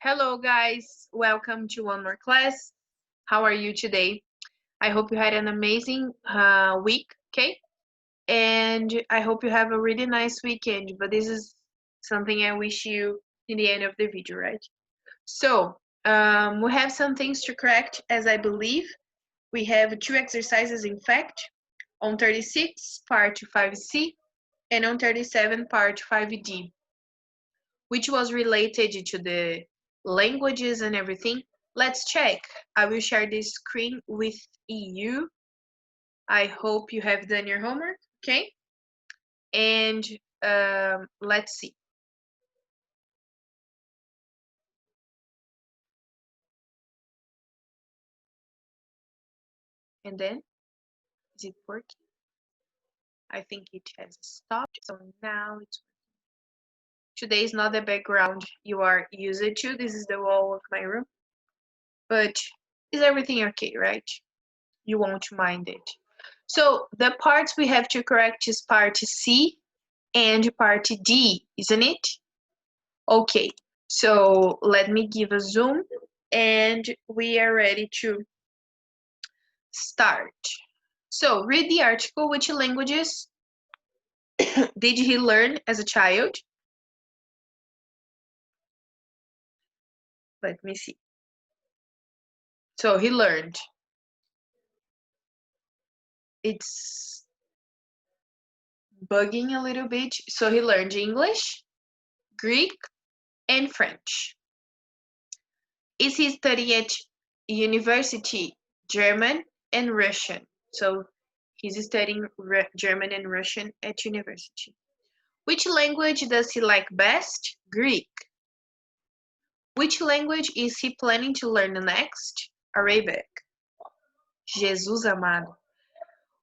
Hello, guys. Welcome to one more class. How are you today? I hope you had an amazing week, okay? And I hope you have a really nice weekend. But this is something I wish you in the end of the video, right? So, we have some things to correct, as I believe. We have two exercises, in fact, on 36, part 5C, and on 37, part 5D, which was related to the languages and everything. Let's check. I will share this screen with you. I hope you have done your homework, okay? And let's see. And then, is it working? I think it has stopped, so now it's working. Today is not the background you are used to. This is the wall of my room. But is everything okay, right? You won't mind it. So the parts we have to correct is part C and part D, isn't it? Okay, so let me give a zoom and we are ready to start. So read the article. Which languages did he learn as a child? Let me see. So he learned. It's bugging a little bit. So he learned English, Greek, and French. Is he studying at university German and Russian? So he's studying German and Russian at university. Which language does he like best? Greek. Which language is he planning to learn next? Arabic. Jesus amado.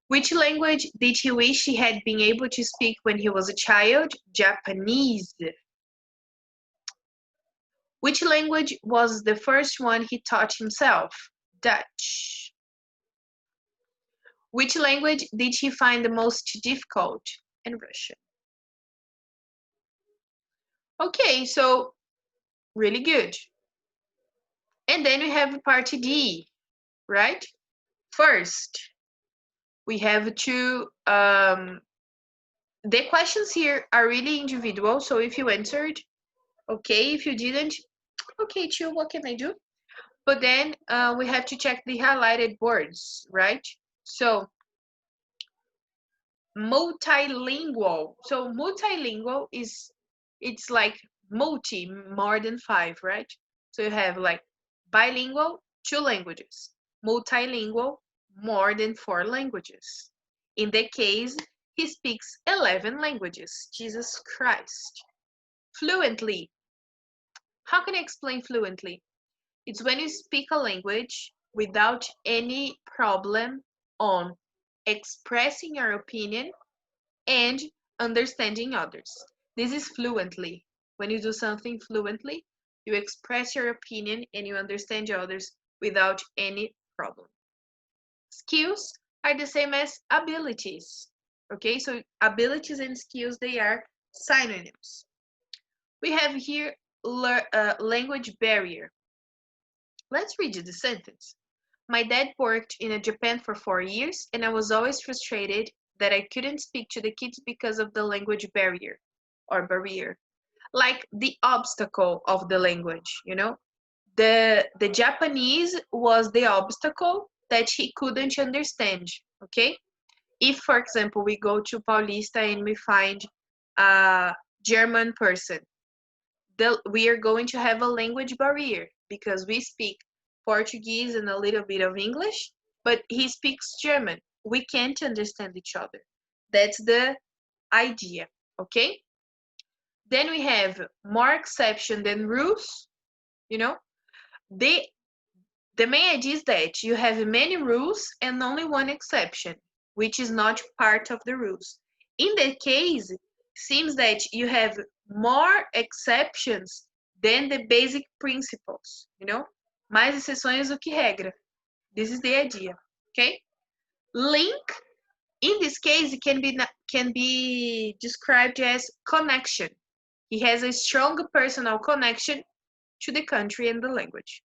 Which language did he wish he had been able to speak when he was a child? Japanese. Which language was the first one he taught himself? Dutch. Which language did he find the most difficult? In Russian. Okay, so really good. And then we have part D, right? First, we have to, the questions here are really individual. So if you answered, okay. If you didn't, okay, chill, what can I do? But then we have to check the highlighted words, right? So multilingual. So multilingual is, it's like multi, more than 5, right? So you have like bilingual, 2 languages. Multilingual, more than 4 languages. In the case, he speaks 11 languages. Jesus Christ. Fluently. How can I explain fluently? It's when you speak a language without any problem on expressing your opinion and understanding others. This is fluently. When you do something fluently, you express your opinion and you understand others without any problem. Skills are the same as abilities. Okay, so abilities and skills, they are synonyms. We have here language barrier. Let's read the sentence. My dad worked in Japan for 4 years, and I was always frustrated that I couldn't speak to the kids because of the language barrier or barrier. Like the obstacle of the language, you know? The Japanese was the obstacle that he couldn't understand, okay? If, for example, we go to Paulista and we find a German person, we are going to have a language barrier because we speak Portuguese and a little bit of English, but he speaks German. We can't understand each other. That's the idea, okay? Then we have more exception than rules, you know? The main idea is that you have many rules and only one exception, which is not part of the rules. In that case, seems that you have more exceptions than the basic principles, you know? Mais exceções do que regra. This is the idea, okay? Link, in this case, it can be described as connection. He has a strong personal connection to the country and the language.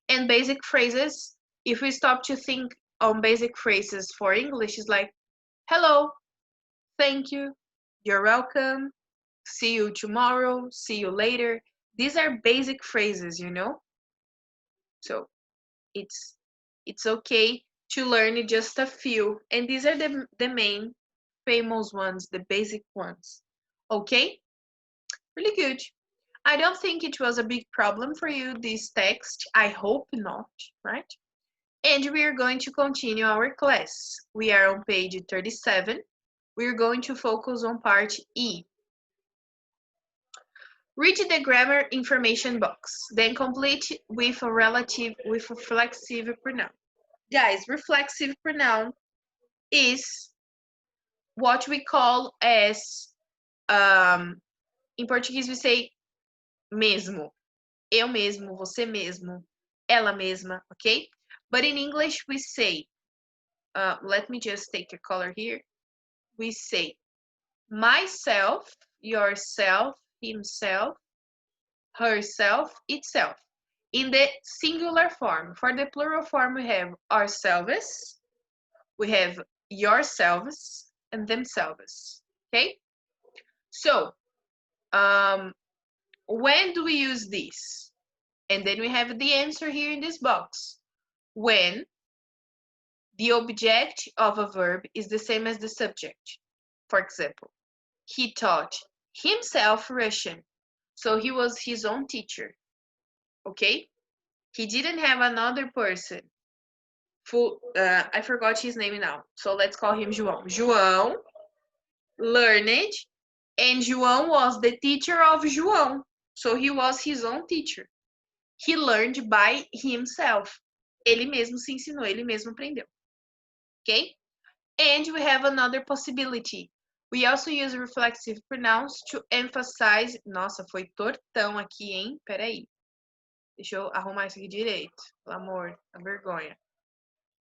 And basic phrases, if we stop to think on basic phrases for English, is like, hello, thank you, you're welcome, see you tomorrow, see you later. These are basic phrases, you know? So it's okay to learn just a few. And these are the main famous ones, the basic ones. Okay? Really good. I don't think it was a big problem for you, this text. I hope not, right? And we are going to continue our class. We are on page 37. We're going to focus on part E. Read the grammar information box, then complete with a reflexive pronoun. Guys, reflexive pronoun is what we call as, in Portuguese we say mesmo, eu mesmo, você mesmo, ela mesma, okay? But in English we say, let me just take a color here. We say myself, yourself, himself, herself, itself. In the singular form. For the plural form, we have ourselves, we have yourselves, and themselves. Okay? So, when do we use this? And then we have the answer here in this box. When the object of a verb is the same as the subject. For example, he taught himself Russian, so he was his own teacher. Okay? He didn't have another person. I forgot his name now, so let's call him João. João learned, and João was the teacher of João, so he was his own teacher. He learned by himself. Ele mesmo se ensinou, ele mesmo aprendeu. Okay? And we have another possibility. We also use reflexive pronouns to emphasize. Nossa, foi tortão aqui, hein? Peraí. Deixa eu arrumar isso aqui direito. Pelo amor, a vergonha.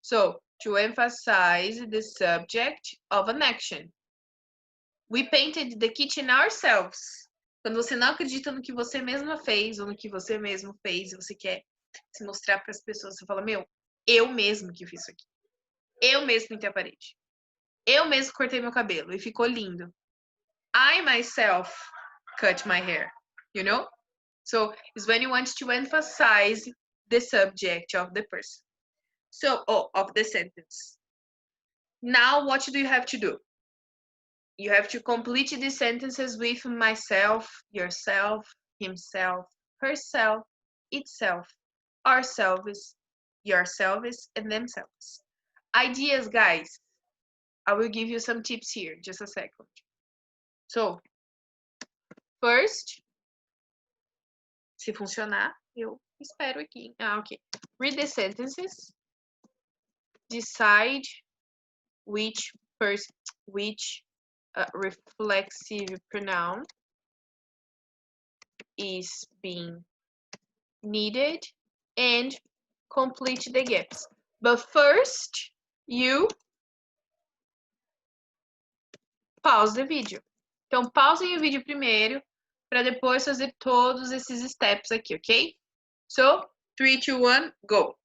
So, to emphasize the subject of an action. We painted the kitchen ourselves. Quando você não acredita no que você mesma fez ou no que você mesmo fez, você quer se mostrar para as pessoas, você fala, meu, eu mesmo que fiz isso aqui. Eu mesmo pintei a parede. Eu mesmo cortei meu cabelo e ficou lindo. I myself cut my hair, you know? So, it's when you want to emphasize the subject of the person. So, of the sentence. Now, what do you have to do? You have to complete the sentences with myself, yourself, himself, herself, itself, ourselves, yourselves, and themselves. Ideas, guys. I will give you some tips here. Just a second. So, first, se funcionar, eu espero aqui. Okay. Read the sentences. Decide which reflexive pronoun is being needed and complete the gaps. But first, you pause the video. Então, pausem o vídeo primeiro para depois fazer todos esses steps aqui, ok? So, 3, 2, 1, go!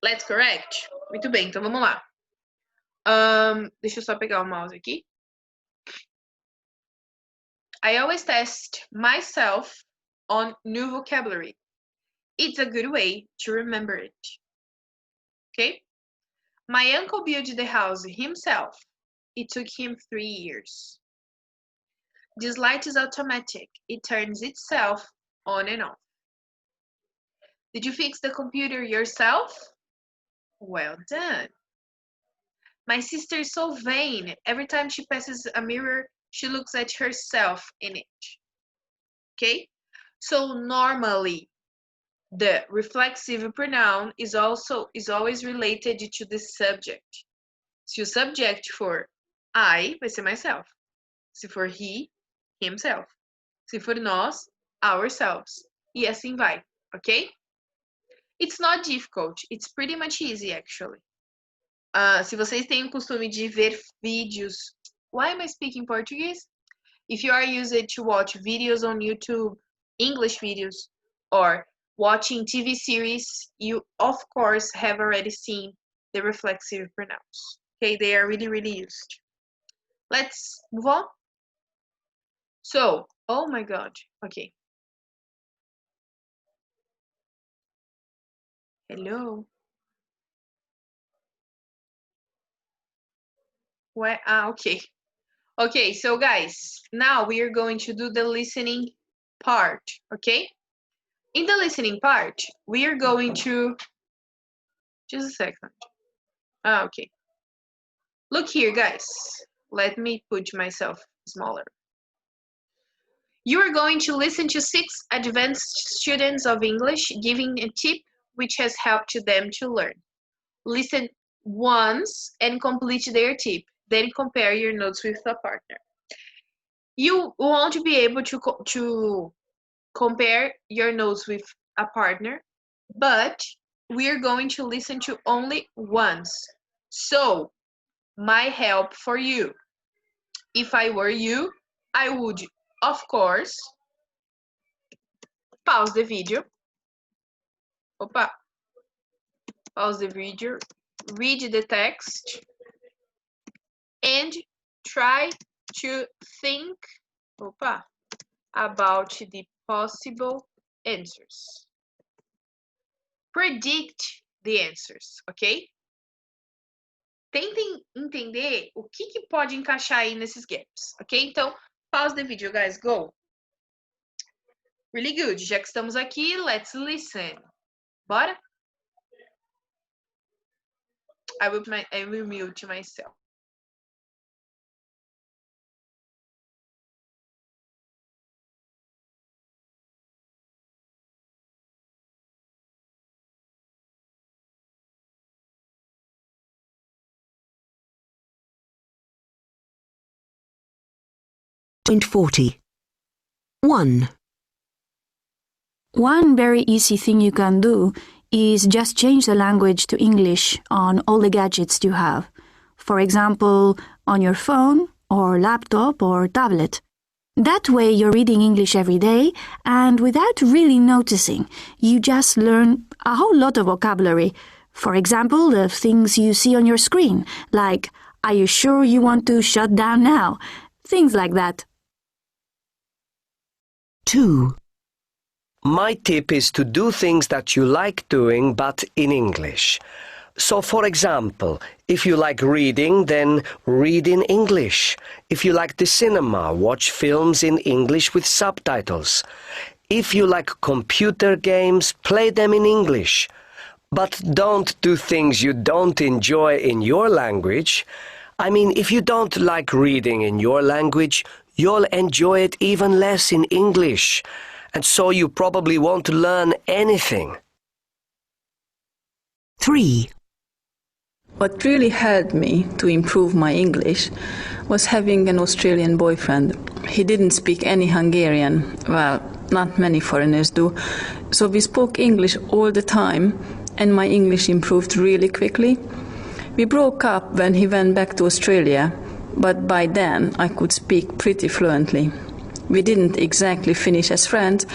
Let's correct. Muito bem, então vamos lá. Deixa eu só pegar o mouse aqui. I always test myself on new vocabulary. It's a good way to remember it. Okay? My uncle built the house himself. It took him 3 years. This light is automatic. It turns itself on and off. Did you fix the computer yourself? Well done. My sister is so vain. Every time she passes a mirror, she looks at herself in it. Okay? So normally, the reflexive pronoun is always related to the subject. Se o subject for I, vai ser myself. Se for he, himself. Se for nós, ourselves. E assim vai, ok? It's not difficult. It's pretty much easy, actually. Se vocês têm o costume de ver vídeos... Why am I speaking Portuguese? If you are used to watch videos on YouTube English videos or watching TV series, you of course have already seen the reflexive pronouns. Okay, they are really, really used. Let's move on. So, oh my God. Okay. Hello. Where? Okay. Okay, so guys, now we are going to do the listening part, okay? In the listening part, we are going to, just a second. Okay. Look here, guys. Let me put myself smaller. You are going to listen to 6 advanced students of English giving a tip which has helped them to learn. Listen once and complete their tip. Then compare your notes with a partner. You won't be able to compare your notes with a partner, but we're going to listen to only once. So, my help for you. If I were you, I would, of course, pause the video. Opa. Pause the video, read the text, and try to think about the possible answers. Predict the answers, ok? Tentem entender o que pode encaixar aí nesses gaps, ok? Então, pause the video, guys. Go. Really good. Já que estamos aqui, let's listen. Bora? I will mute myself. Point 40. 1. One very easy thing you can do is just change the language to English on all the gadgets you have. For example, on your phone or laptop or tablet. That way you're reading English every day and without really noticing, you just learn a whole lot of vocabulary. For example, the things you see on your screen, like, "Are you sure you want to shut down now?" Things like that. 2. My tip is to do things that you like doing but in English. So, for example, if you like reading, then read in English. If you like the cinema, watch films in English with subtitles. If you like computer games, play them in English. But don't do things you don't enjoy in your language. I mean, if you don't like reading in your language, you'll enjoy it even less in English. And so you probably won't learn anything. 3. What really helped me to improve my English was having an Australian boyfriend. He didn't speak any Hungarian. Well, not many foreigners do. So we spoke English all the time, and my English improved really quickly. We broke up when he went back to Australia, but by then I could speak pretty fluently. We didn't exactly finish as friends,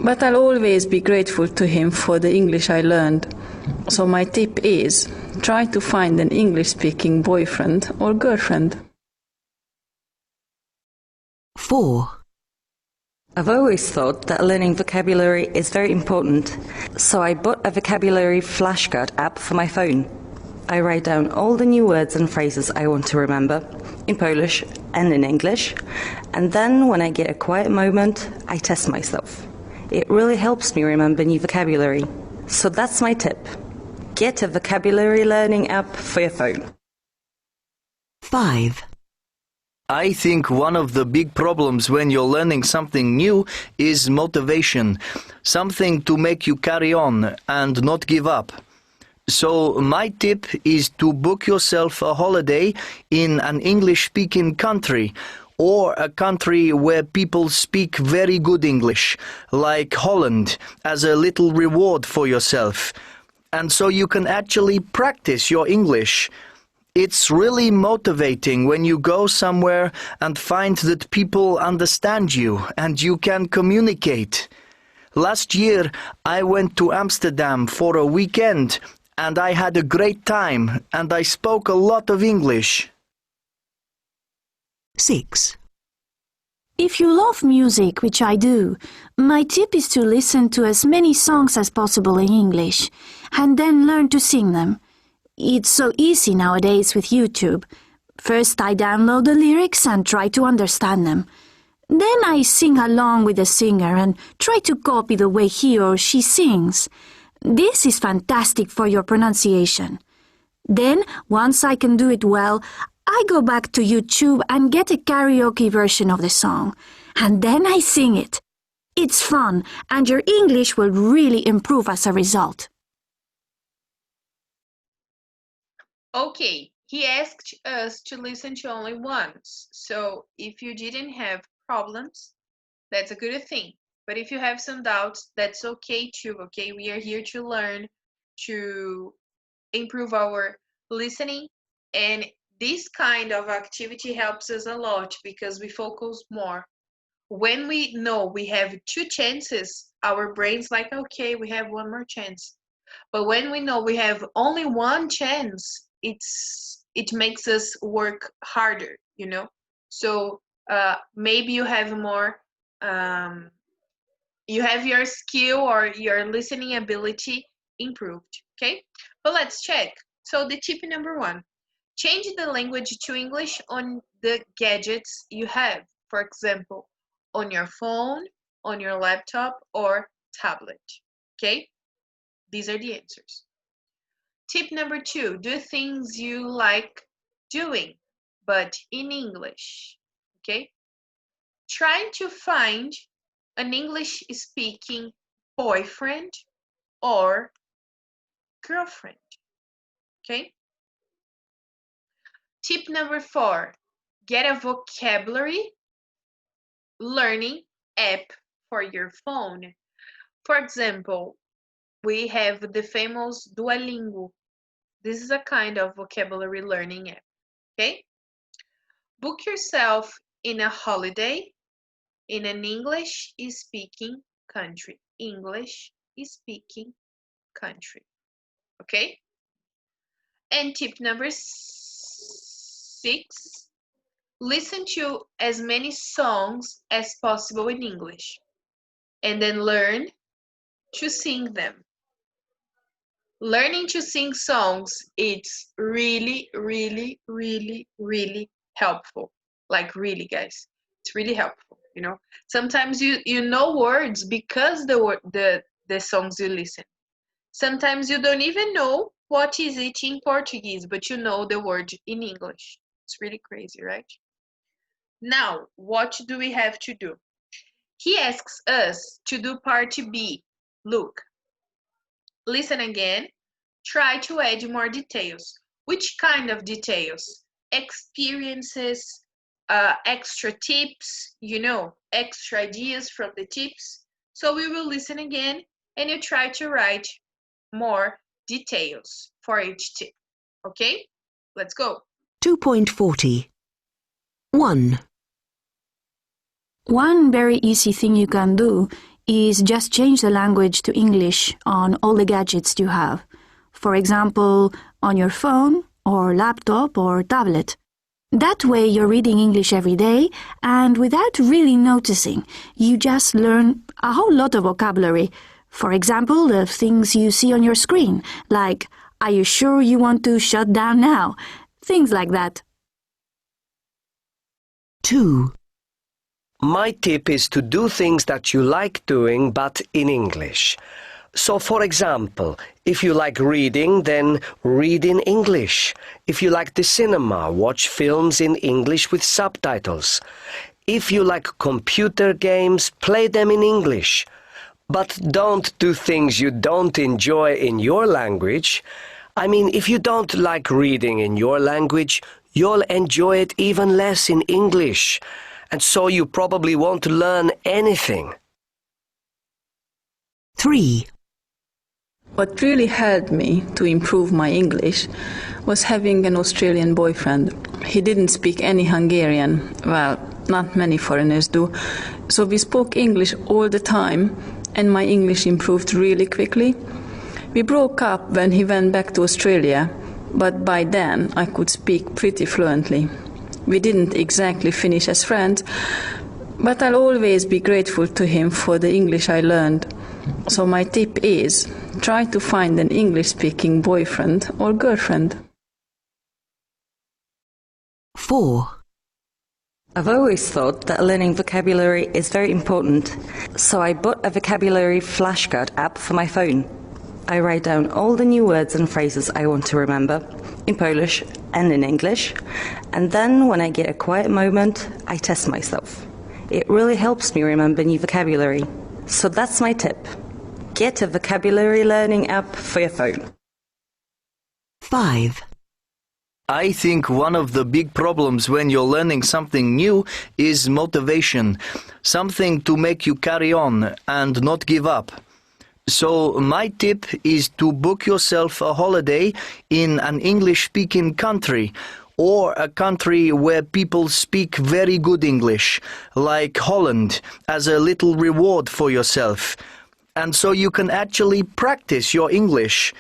but I'll always be grateful to him for the English I learned. So my tip is, try to find an English-speaking boyfriend or girlfriend. 4. I've always thought that learning vocabulary is very important, so I bought a vocabulary flashcard app for my phone. I write down all the new words and phrases I want to remember, in Polish and in English, and then when I get a quiet moment, I test myself. It really helps me remember new vocabulary. So that's my tip. Get a vocabulary learning app for your phone. 5. I think one of the big problems when you're learning something new is motivation, something to make you carry on and not give up. So my tip is to book yourself a holiday in an English-speaking country or a country where people speak very good English, like Holland, as a little reward for yourself. And so you can actually practice your English. It's really motivating when you go somewhere and find that people understand you and you can communicate. Last year, I went to Amsterdam for a weekend and I had a great time and I spoke a lot of English. 6. If you love music, which I do, my tip is to listen to as many songs as possible in English and then learn to sing them. It's so easy nowadays with YouTube. First I download the lyrics and try to understand them. Then I sing along with the singer and try to copy the way he or she sings. This is fantastic for your pronunciation. Then, once I can do it well, I go back to YouTube and get a karaoke version of the song, and then I sing it. It's fun, and your English will really improve as a result. Okay, he asked us to listen to only once. So if you didn't have problems, that's a good thing. But if you have some doubts, that's okay too, okay? We are here to learn, to improve our listening, and this kind of activity helps us a lot because we focus more. When we know we have 2 chances, our brain's like, okay, we have one more chance. But when we know we have only one chance, it makes us work harder, you know? So maybe you have more, you have your skill or your listening ability improved, okay? But let's check. So the tip number 1, change the language to English on the gadgets you have. For example, on your phone, on your laptop, or tablet, okay? These are the answers. Tip number 2, do things you like doing, but in English, okay? Try to find an English-speaking boyfriend or girlfriend, okay? Tip number 4, get a vocabulary learning app for your phone. For example, we have the famous Duolingo. This is a kind of vocabulary learning app, okay? Book yourself in a holiday in an English-speaking country. English-speaking country, okay? And tip number 6, listen to as many songs as possible in English and then learn to sing them. Learning to sing songs, it's really, really, really, really helpful. Like really, guys, it's really helpful, you know? Sometimes you know words because the songs you listen. Sometimes you don't even know what is it in Portuguese, but you know the word in English. It's really crazy, right? Now, what do we have to do? He asks us to do part B. Look, listen again. Try to add more details. Which kind of details? Experiences, extra tips, you know, extra ideas from the tips. So we will listen again and you try to write more details for each tip. Okay? Let's go. 2.40. 1. One very easy thing you can do is just change the language to English on all the gadgets you have. For example, on your phone or laptop or tablet. That way you're reading English every day and without really noticing, you just learn a whole lot of vocabulary. For example, the things you see on your screen, like, are you sure you want to shut down now? Things like that. 2. My tip is to do things that you like doing, but in English. So, for example, if you like reading, then read in English. If you like the cinema, watch films in English with subtitles. If you like computer games, play them in English. But don't do things you don't enjoy in your language. I mean, if you don't like reading in your language, you'll enjoy it even less in English. And so you probably won't learn anything. 3. What really helped me to improve my English was having an Australian boyfriend. He didn't speak any Hungarian. Well, not many foreigners do. So we spoke English all the time, and my English improved really quickly. We broke up when he went back to Australia, but by then I could speak pretty fluently. We didn't exactly finish as friends, but I'll always be grateful to him for the English I learned. So my tip is, try to find an English-speaking boyfriend or girlfriend. 4. I've always thought that learning vocabulary is very important, so I bought a vocabulary flashcard app for my phone. I write down all the new words and phrases I want to remember, in Polish and in English, and then when I get a quiet moment, I test myself. It really helps me remember new vocabulary. So that's my tip. Get a vocabulary learning app for your phone. 5. I think one of the big problems when you're learning something new is motivation, something to make you carry on and not give up. So my tip is to book yourself a holiday in an English-speaking country, or a country where people speak very good English, like Holland, as a little reward for yourself. And so you can actually practice your English.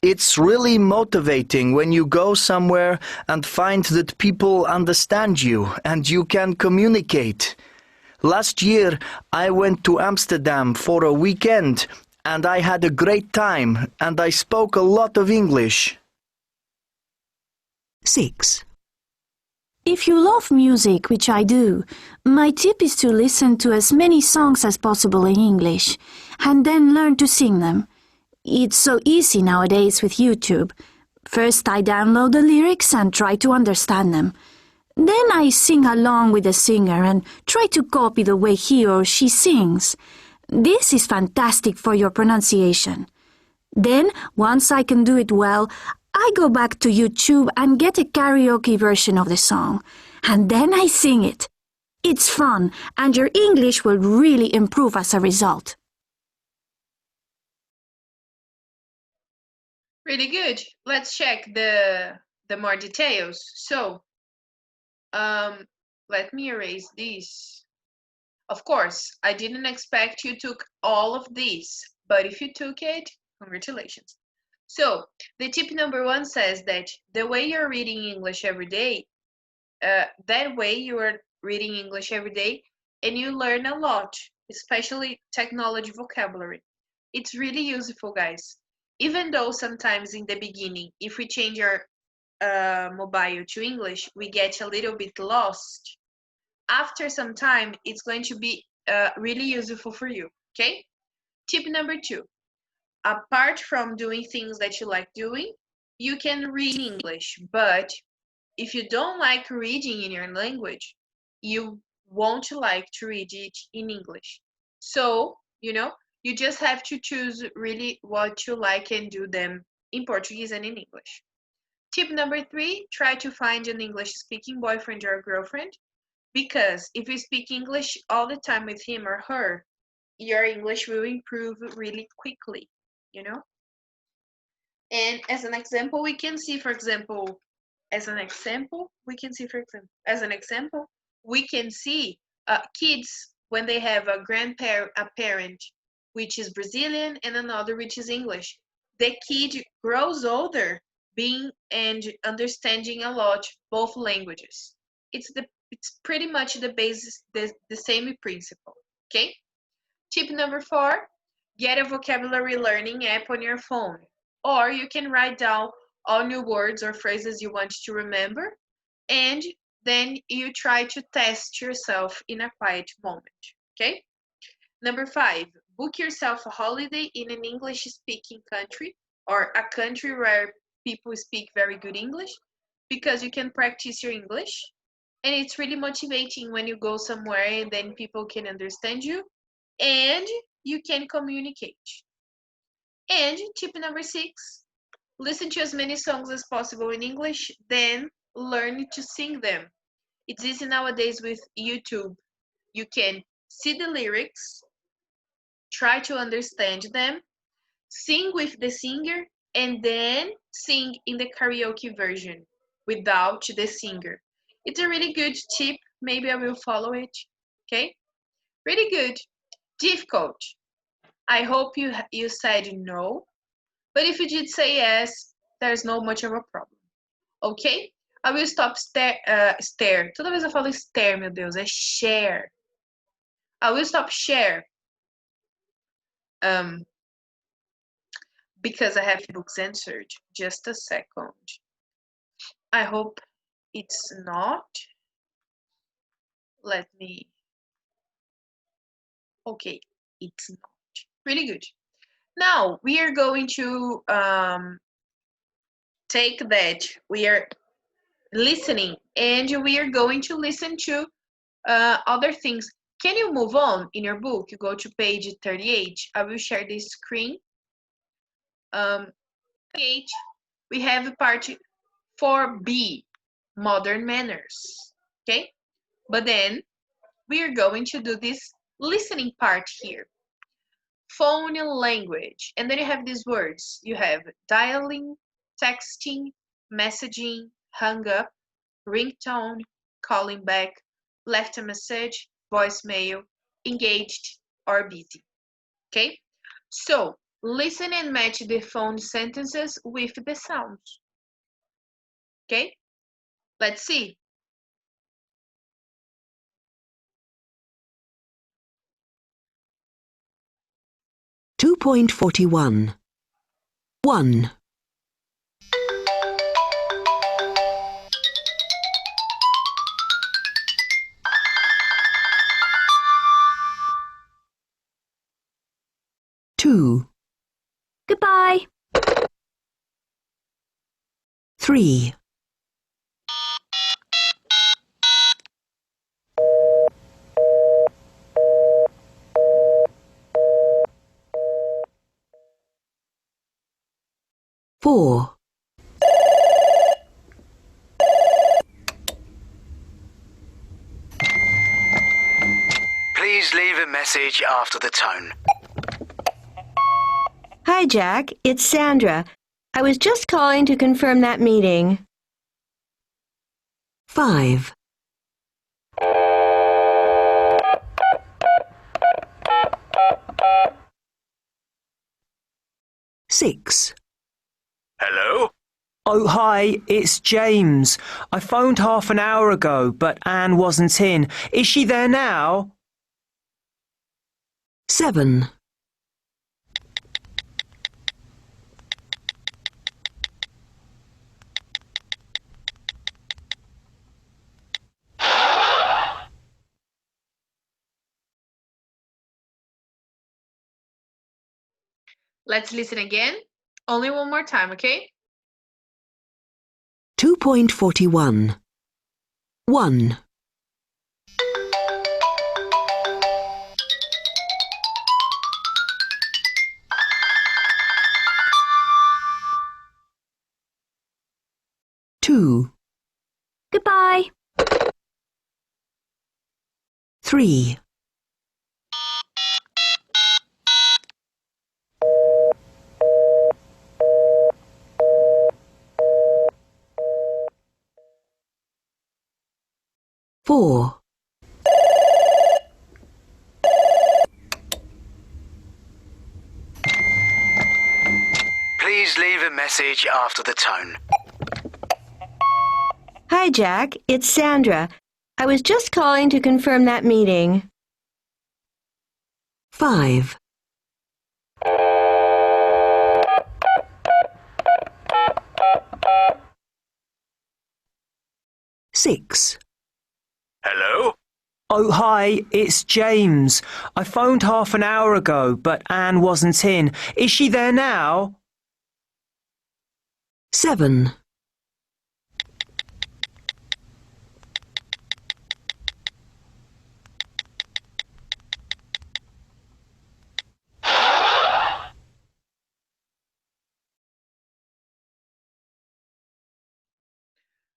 It's really motivating when you go somewhere and find that people understand you and you can communicate. Last year I went to Amsterdam for a weekend and I had a great time and I spoke a lot of English. 6. If you love music, which I do, my tip is to listen to as many songs as possible in English and then learn to sing them. It's so easy nowadays with YouTube. First I download the lyrics and try to understand them. Then I sing along with the singer and try to copy the way he or she sings. This is fantastic for your pronunciation. Then, once I can do it well, I go back to YouTube and get a karaoke version of the song. And then I sing it. It's fun, and your English will really improve as a result. Really good. Let's check the more details. So, let me erase this. Of course, I didn't expect you took all of these, but if you took it, congratulations. So, the tip number 1 says that the way you're reading English every day, that way you are reading English every day and you learn a lot, especially technology vocabulary. It's really useful, guys. Even though sometimes in the beginning, if we change our mobile to English, we get a little bit lost. After some time, it's going to be really useful for you, okay? Tip number 2, apart from doing things that you like doing, you can read English, but if you don't like reading in your language, you won't like to read it in English. So, you just have to choose really what you like and do them in Portuguese and in English. Tip number 3, try to find an English-speaking boyfriend or girlfriend, because if you speak English all the time with him or her, your English will improve really quickly, And as an example, we can see, we can see kids when they have a parent which is Brazilian and another which is English. The kid grows older being and understanding a lot both languages. It's pretty much the basis, the same principle. Okay. Tip number 4, get a vocabulary learning app on your phone, or you can write down all new words or phrases you want to remember, and then you try to test yourself in a quiet moment. Okay. Number 5, book yourself a holiday in an English-speaking country or a country where people speak very good English, because you can practice your English, and it's really motivating when you go somewhere and then people can understand you and you can communicate. And tip number 6, listen to as many songs as possible in English, then learn to sing them. It's easy nowadays with YouTube. You can see the lyrics, try to understand them, sing with the singer, and then sing in the karaoke version without the singer. It's a really good tip. Maybe I will follow it. Okay? Really good. Difficult. I hope you said no, but if you did say yes, there's no much of a problem. Ok? I will stop stare. Toda vez eu falo stare, meu Deus, é share. I will stop share. Um, because I have books answered. Just a second. I hope it's not. Let me. Okay, it's not. Really good. Now we are going to take that we are listening, and we are going to listen to other things. Can you move on in your book? You go to page 38. I will share this screen. 38, we have part 4B, modern manners. Okay, but then we are going to do this listening part here. Phone language, and then you have these words. You have dialing, texting, messaging, hung up, ringtone, calling back, left a message, voicemail, engaged, or busy. Okay? So, listen and match the phone sentences with the sounds. Okay? Let's see. Two point 41. 1. Two. Goodbye. 3. 4. Please leave a message after the tone. Hi, Jack. It's Sandra. I was just calling to confirm that meeting. 5. 6. Hello? Oh, hi, it's James. I phoned half an hour ago, but Anne wasn't in. Is she there now? 7. 'Let's listen again. Only one more time, okay? 2.41. 1. 2. Goodbye. 3. 4. 'Please leave a message after the tone. Hi, Jack. It's Sandra. I was just calling to confirm that meeting. 5. 6. Hello? Oh, hi, it's James. I phoned half an hour ago, but Anne wasn't in. Is she there now? 7.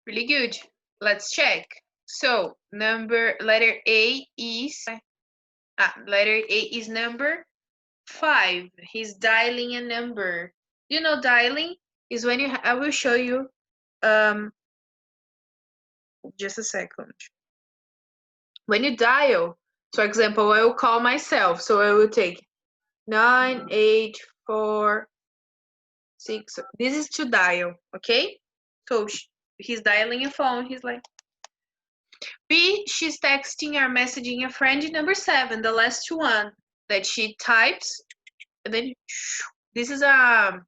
'Really good. Let's check. So, letter A is letter A is number. 5, he's dialing a number. You know, dialing is when I will show you. Just a second. When you dial, for example, I will call myself. So I will take 984 6. This is to dial, okay? So he's dialing a phone. He's like, B, she's texting or messaging a friend. Number 7, the last one that she types, and then this is I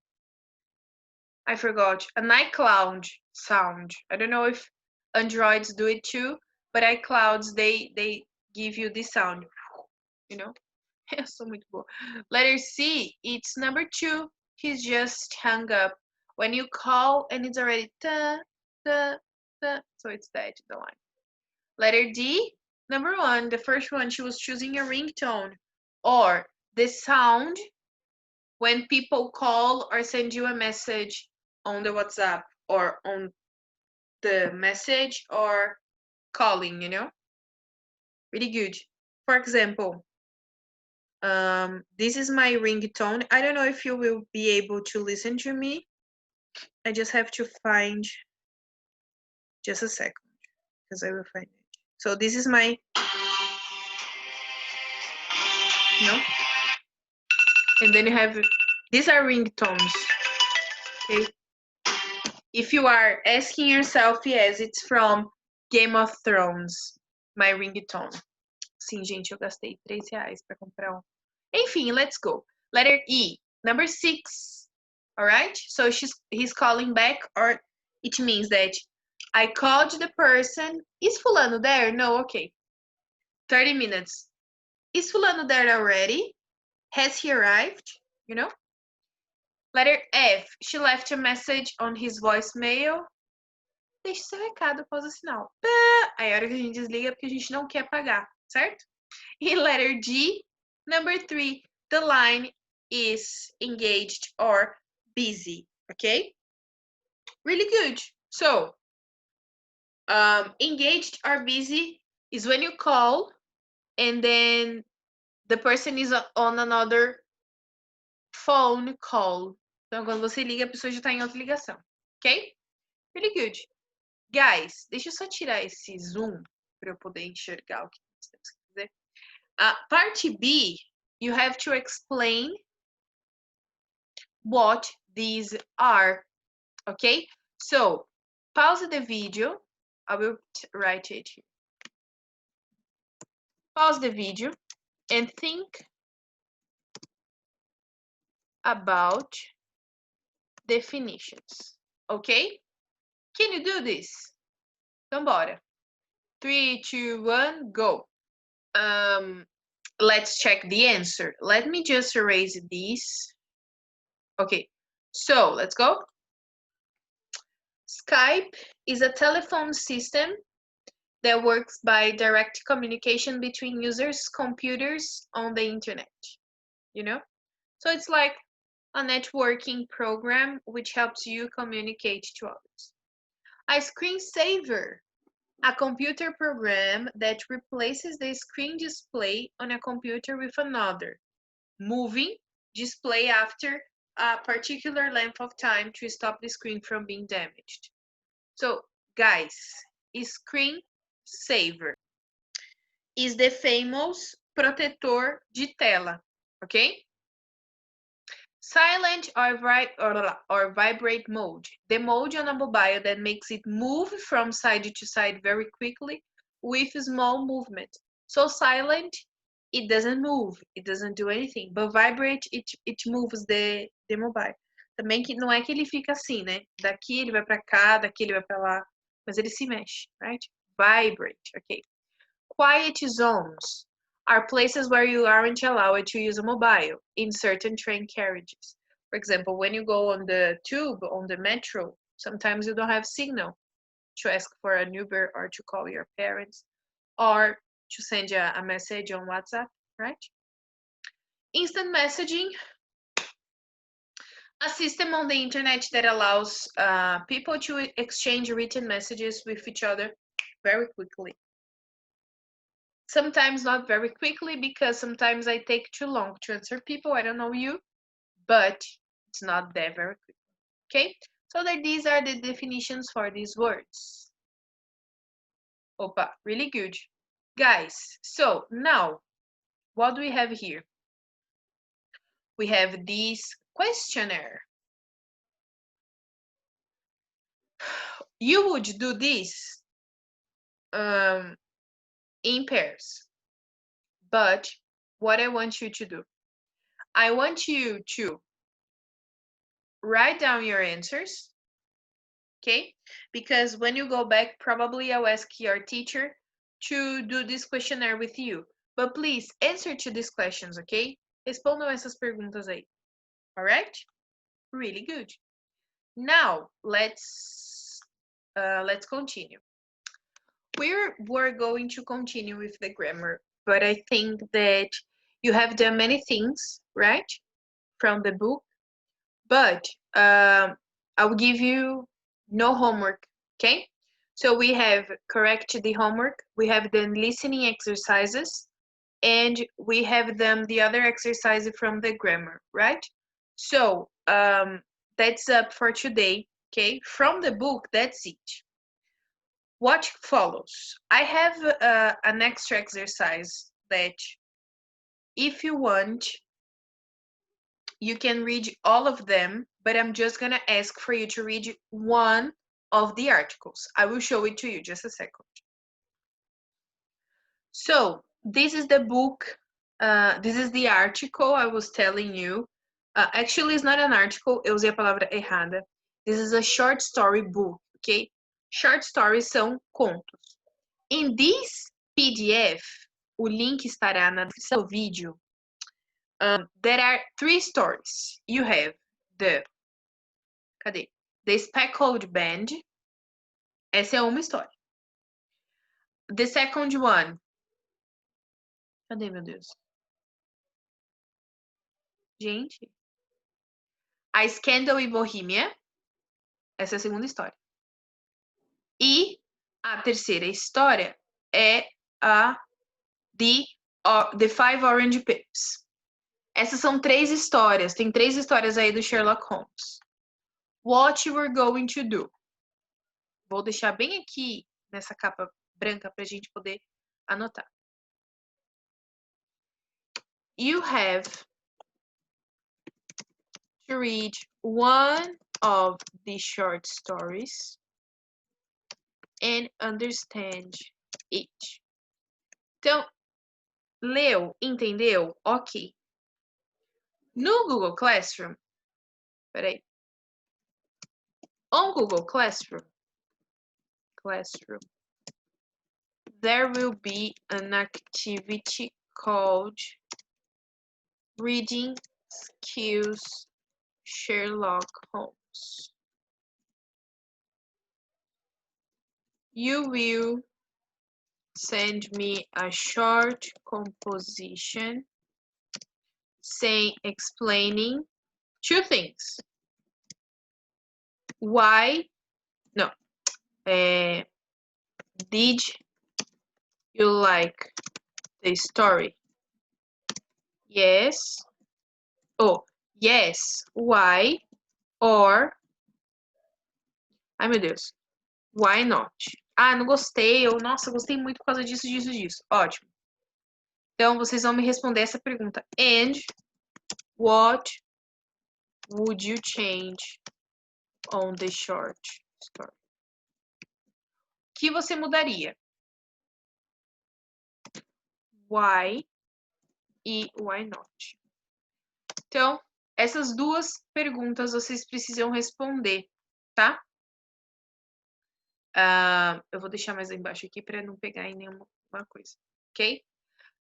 forgot, an iCloud sound. I don't know if Androids do it too, but iClouds they give you this sound, you know. So muito boa. Letter C, it's number 2. He's just hung up. When you call and it's already da, da, da, so it's dead, the line. Letter D, number 1, the first one, she was choosing a ringtone or the sound when people call or send you a message on the WhatsApp or on the message or calling, you know. Really good. For example, this is my ringtone. I don't know if you will be able to listen to me. I just have to find just a second because I will find it. So this is my, and then you have, these are ringtones. Okay. If you are asking yourself, yes, it's from Game of Thrones, my ringtone. Sim, gente, eu gastei R$3 para comprar um. Enfim, let's go. Letter E, number 6. All right? So he's calling back, or it means that I called the person. Is fulano there? No, okay. 30 minutes. Is fulano there already? Has he arrived? You know? Letter F, she left a message on his voicemail. Deixe seu recado após o sinal. Aí a hora que a gente desliga porque a gente não quer apagar, certo? E letter G, number 3, the line is engaged or busy, okay? Really good. So, engaged or busy is when you call and then the person is on another phone call. Então, quando você liga, a pessoa já está em outra ligação, ok? Really good. Guys, deixa eu só tirar esse zoom para eu poder enxergar o que nós temos que fazer. Part B, you have to explain what these are, okay? So, pause the video. I will write it here. Pause the video and think about definitions, okay? Can you do this? Então, bora. 3, 2, 1, go. Let's check the answer. Let me just erase this. Okay, so let's go. Skype is a telephone system that works by direct communication between users' computers on the internet, you know? So it's like a networking program which helps you communicate to others. A screensaver, a computer program that replaces the screen display on a computer with another, moving display after a particular length of time to stop the screen from being damaged. So, guys, screensaver is the famous protetor de tela, okay? Silent or vibrate mode, the mode on a mobile that makes it move from side to side very quickly with small movement. So silent, it doesn't move, it doesn't do anything, but vibrate, it moves the mobile. Também que não é que ele fica assim, né? Daqui ele vai para cá, daqui ele vai para lá, mas ele se mexe, right? Vibrate, okay. Quiet zones are places where you aren't allowed to use a mobile in certain train carriages. For example, when you go on the tube, on the metro, sometimes you don't have signal to ask for an Uber or to call your parents or to send a message on WhatsApp, right? Instant messaging, a system on the internet that allows people to exchange written messages with each other very quickly. Sometimes not very quickly because sometimes I take too long to answer people. I don't know you, but it's not that very quick. Okay? So that these are the definitions for these words. Opa, really good. Guys, so now what do we have here? We have this questionnaire. You would do this in pairs. But what I want you to do, I want you to write down your answers, okay? Because when you go back, probably I'll ask your teacher to do this questionnaire with you. But please answer to these questions, okay? Respondam essas perguntas aí. Alright? Really good. Now let's continue. We're going to continue with the grammar, but I think that you have done many things, right, from the book, but I'll give you no homework, okay? So we have correct the homework, we have done listening exercises, and we have done the other exercises from the grammar, right? So that's up for today, okay? From the book, that's it. What follows? I have an extra exercise that if you want, you can read all of them, but I'm just gonna ask for you to read one of the articles. I will show it to you, just a second. So, this is the book, this is the article I was telling you. Actually, it's not an article, eu usei a palavra errada. This is a short story book, okay? Short stories são contos. In this PDF, o link estará na descrição do vídeo. There are 3 stories. You have the Speckled Band. Essa é uma história. The second one. Cadê, meu Deus? Gente. A Scandal e Bohemia. Essa é a segunda história. E a terceira história é a The Five Orange Pips. Essas são 3 histórias. Tem 3 histórias aí do Sherlock Holmes. What we're going to do. Vou deixar bem aqui nessa capa branca para a gente poder anotar. You have to read one of the short stories and understand it. Então, leu, entendeu? Ok. No Google Classroom, peraí. On Google Classroom, there will be an activity called Reading Skills Sherlock Holmes. You will send me a short composition explaining 2 things. Did you like the story? Yes. Oh, yes. Why? Or, ai meu Deus, why not? Ah, não gostei. Ou, nossa, gostei muito por causa disso, disso, disso. Ótimo. Então, vocês vão me responder essa pergunta. And what would you change on the short story? O que você mudaria? Why e why not? Então, essas 2 perguntas vocês precisam responder, tá? Eu vou deixar mais embaixo aqui para não pegar em nenhuma coisa, ok?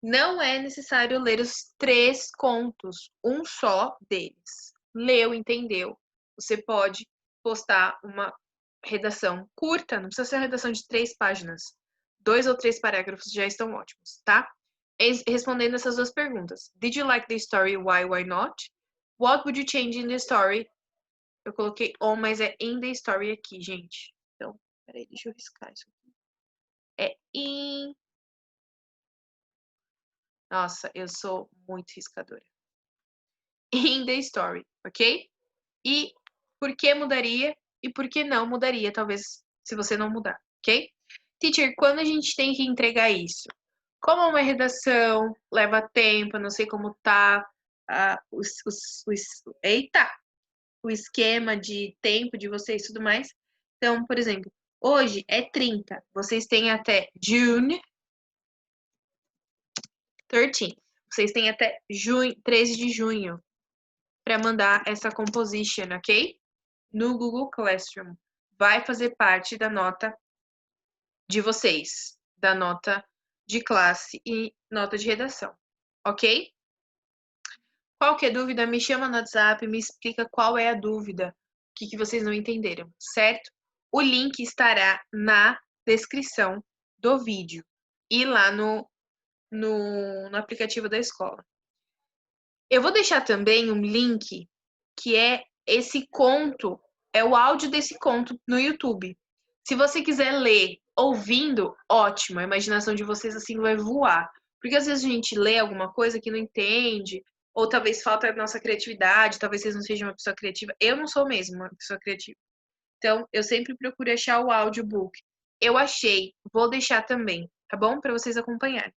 Não é necessário ler os 3 contos, um só deles. Leu, entendeu? Você pode postar uma redação curta, não precisa ser uma redação de 3 páginas. 2 ou 3 parágrafos já estão ótimos, tá? Respondendo essas 2 perguntas. Did you like the story? Why not? What would you change in the story? Eu coloquei on, mas é in the story aqui, gente. Então, peraí, deixa eu riscar isso aqui. É in Nossa, eu sou muito riscadora. In the story, ok? E por que mudaria e por que não mudaria, talvez, se você não mudar, ok? Teacher, quando a gente tem que entregar isso? Como é uma redação, leva tempo, não sei como tá eita! O esquema de tempo de vocês e tudo mais. Então, por exemplo, hoje é 30. Vocês têm até June 13. Vocês têm até 13 de junho para mandar essa composition, ok? No Google Classroom. Vai fazer parte da nota de vocês, da nota de classe e nota de redação, ok? Qualquer dúvida, me chama no WhatsApp, me explica qual é a dúvida, o que vocês não entenderam, certo? O link estará na descrição do vídeo e lá no aplicativo da escola. Eu vou deixar também um link que é esse conto, é o áudio desse conto no YouTube. Se você quiser ler ouvindo, ótimo, a imaginação de vocês assim vai voar. Porque às vezes a gente lê alguma coisa que não entende, ou talvez falta a nossa criatividade, talvez vocês não sejam uma pessoa criativa. Eu não sou mesmo uma pessoa criativa. Então, eu sempre procuro achar o audiobook. Eu achei, vou deixar também, tá bom? Para vocês acompanharem.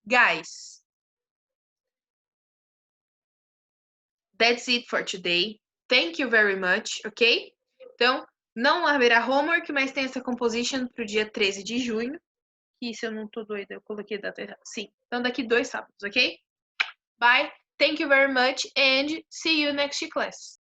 Guys, that's it for today. Thank you very much, ok? Então, não haverá homework, mas tem essa composition para o dia 13 de junho. E se eu não tô doida, eu coloquei a data errada. Sim, então daqui 2 sábados, ok? Bye, thank you very much, and see you next class.